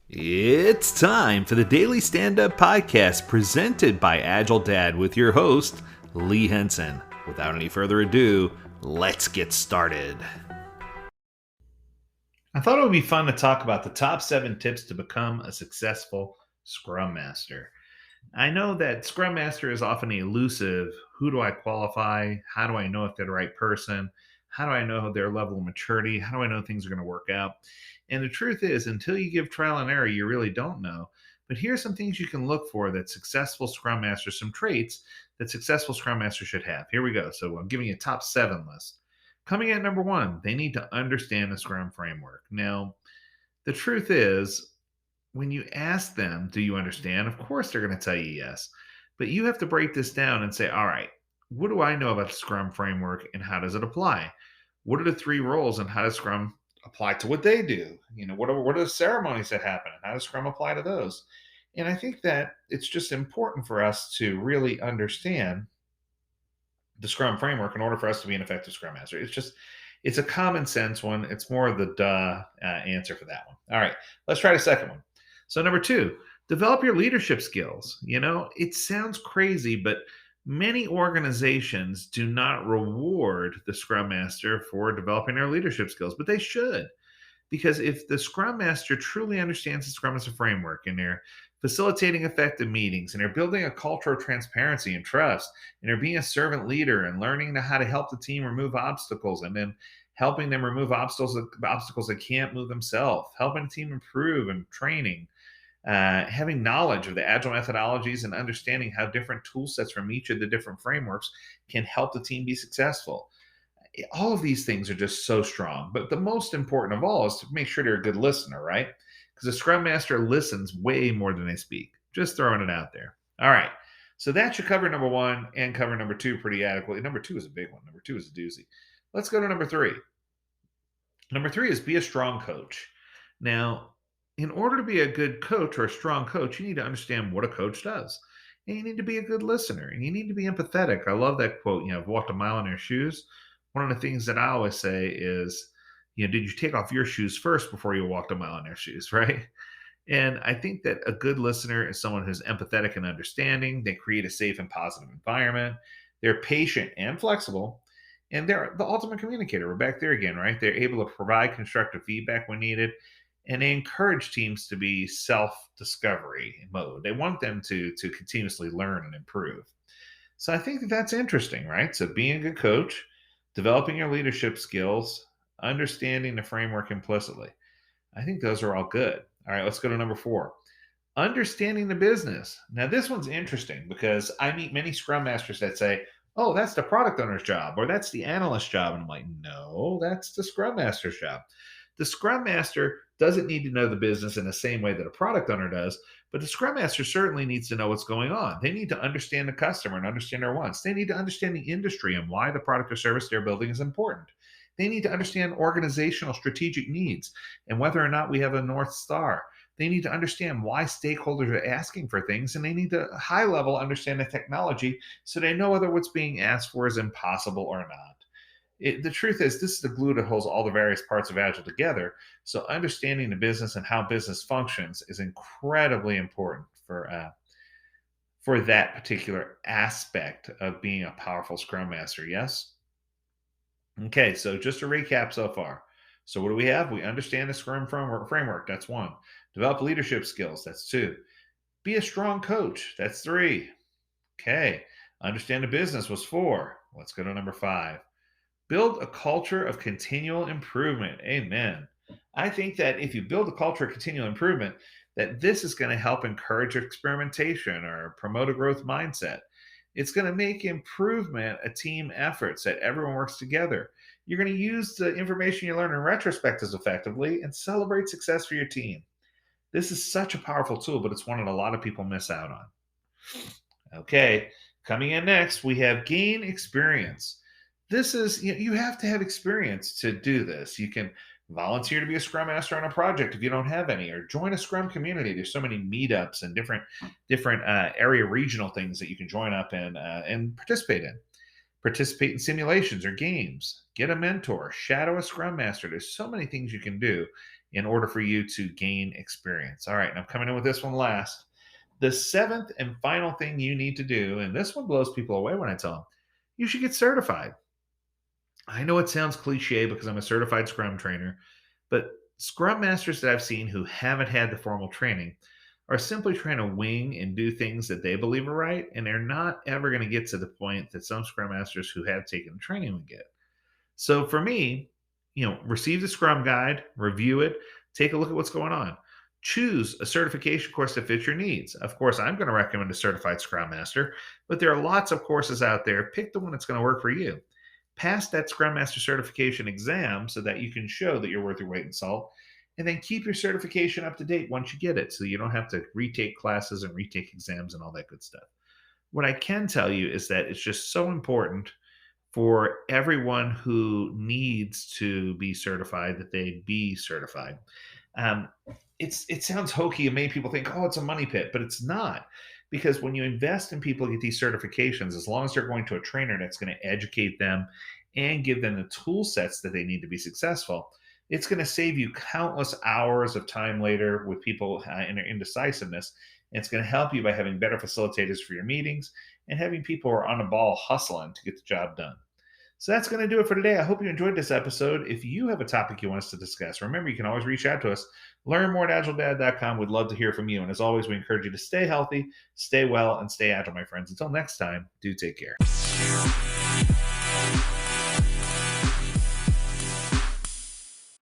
It's time for the Daily Stand Up Podcast presented by Agile Dad with your host, Lee Henson. Without any further ado, let's get started. I thought it would be fun to talk about the top 7 tips to become a successful Scrum Master. I know that Scrum Master is often elusive. Who do I qualify? How do I know if they're the right person? How do I know their level of maturity? How do I know things are going to work out? And the truth is, until you give trial and error, you really don't know. But here's some things you can look for that successful Scrum Masters, some traits that successful Scrum Masters should have. Here we go. So I'm giving you a top 7 list. Coming at number 1, they need to understand the Scrum framework. Now, the truth is, when you ask them, do you understand? Of course, they're going to tell you yes. But you have to break this down and say, all right, what do I know about the Scrum framework and how does it apply? What are the 3 roles and how does Scrum apply to what they do? What are the ceremonies that happen? And how does Scrum apply to those? And I think that it's just important for us to really understand the Scrum framework in order for us to be an effective Scrum Master. It's a common sense one. It's more of the answer for that one. All right, let's try the second one. So, number 2, develop your leadership skills. It sounds crazy, but many organizations do not reward the Scrum Master for developing their leadership skills, but they should. Because if the Scrum Master truly understands the Scrum as a framework and they're facilitating effective meetings and they're building a culture of transparency and trust and they're being a servant leader and learning how to help the team remove obstacles and then helping them remove obstacles that can't move themselves, helping the team improve and training, having knowledge of the agile methodologies and understanding how different tool sets from each of the different frameworks can help the team be successful. All of these things are just so strong. But the most important of all is to make sure they're a good listener, right? Because a Scrum Master listens way more than they speak. Just throwing it out there. All right. So that should cover number 1 and cover number 2 pretty adequately. Number 2 is a big one. Number 2 is a doozy. Let's go to number 3. Number 3 is be a strong coach. Now, in order to be a good coach or a strong coach, you need to understand what a coach does. And you need to be a good listener and you need to be empathetic. I love that quote, I've walked a mile in their shoes. One of the things that I always say is, did you take off your shoes first before you walked a mile in their shoes, right? And I think that a good listener is someone who's empathetic and understanding. They create a safe and positive environment. They're patient and flexible. And they're the ultimate communicator. We're back there again, right? They're able to provide constructive feedback when needed. And they encourage teams to be self-discovery mode. They want them to continuously learn and improve. So I think that that's interesting, right? So being a good coach, developing your leadership skills, understanding the framework implicitly. I think those are all good. All right, let's go to number 4. Understanding the business. Now, this one's interesting because I meet many Scrum Masters that say, oh, that's the product owner's job or that's the analyst job. And I'm like, no, that's the Scrum Master's job. The Scrum Master doesn't need to know the business in the same way that a product owner does, but the Scrum Master certainly needs to know what's going on. They need to understand the customer and understand their wants. They need to understand the industry and why the product or service they're building is important. They need to understand organizational strategic needs and whether or not we have a North Star. They need to understand why stakeholders are asking for things, and they need to high level understand the technology so they know whether what's being asked for is impossible or not. The truth is, this is the glue that holds all the various parts of Agile together. So, understanding the business and how business functions is incredibly important for that particular aspect of being a powerful Scrum Master. Yes. Okay. So, just to recap so far. So, what do we have? We understand the Scrum framework. That's 1. Develop leadership skills. That's 2. Be a strong coach. That's 3. Okay. Understand the business was 4. Let's go to number 5. Build a culture of continual improvement. Amen. I think that if you build a culture of continual improvement, that this is going to help encourage experimentation or promote a growth mindset. It's going to make improvement a team effort so that everyone works together. You're going to use the information you learn in retrospect as effectively and celebrate success for your team. This is such a powerful tool, but it's one that a lot of people miss out on. Okay, coming in next, we have gain experience. This is, you have to have experience to do this. You can volunteer to be a Scrum Master on a project if you don't have any, or join a Scrum community. There's so many meetups and different area regional things that you can join up and participate in. Participate in simulations or games. Get a mentor. Shadow a Scrum Master. There's so many things you can do in order for you to gain experience. All right, and I'm coming in with this one last. The seventh and final thing you need to do, and this one blows people away when I tell them, you should get certified. I know it sounds cliche because I'm a certified Scrum trainer, but Scrum masters that I've seen who haven't had the formal training are simply trying to wing and do things that they believe are right, and they're not ever going to get to the point that some Scrum masters who have taken the training would get. So for me, receive the Scrum guide, review it, take a look at what's going on. Choose a certification course that fits your needs. Of course, I'm going to recommend a certified Scrum Master, but there are lots of courses out there. Pick the one that's going to work for you. Pass that Scrum Master certification exam so that you can show that you're worth your weight in salt. And then keep your certification up to date once you get it so you don't have to retake classes and retake exams and all that good stuff. What I can tell you is that it's just so important for everyone who needs to be certified that they be certified. Um, it sounds hokey and many people think, oh, it's a money pit, but it's not. Because when you invest in people to get these certifications, as long as they're going to a trainer that's going to educate them and give them the tool sets that they need to be successful, it's going to save you countless hours of time later with people in their indecisiveness. And it's going to help you by having better facilitators for your meetings and having people who are on the ball hustling to get the job done. So that's going to do it for today. I hope you enjoyed this episode. If you have a topic you want us to discuss, remember you can always reach out to us. Learn more at agiledad.com. We'd love to hear from you. And as always, we encourage you to stay healthy, stay well, and stay agile, my friends. Until next time, do take care.